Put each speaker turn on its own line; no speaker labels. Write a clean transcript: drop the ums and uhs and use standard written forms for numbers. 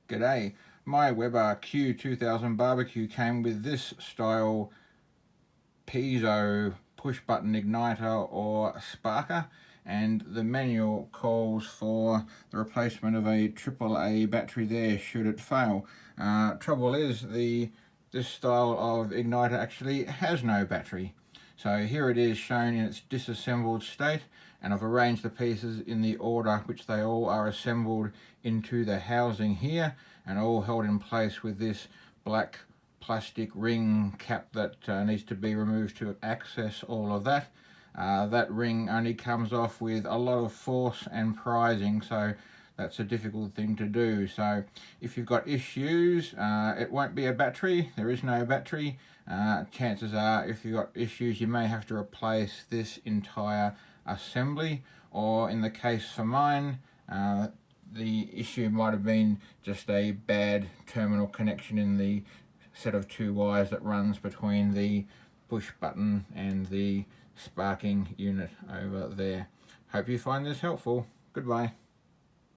G'day, my Weber Q2000 barbecue came with this style Piezo push button igniter or sparker, and the manual calls for the replacement of a AAA battery there should it fail. Trouble is, this style of igniter actually has no battery. So here it is shown in its disassembled state, and I've arranged the pieces in the order which they all are assembled into the housing here, and all held in place with this black plastic ring cap that needs to be removed to access all of that. That ring only comes off with a lot of force and prizing, so that's a difficult thing to do. So if you've got issues, it won't be a battery. There is no battery. Chances are, if you've got issues, you may have to replace this entire assembly, or in the case for mine, the issue might have been just a bad terminal connection in the set of two wires that runs between the push button and the sparking unit over there. Hope you find this helpful. Goodbye.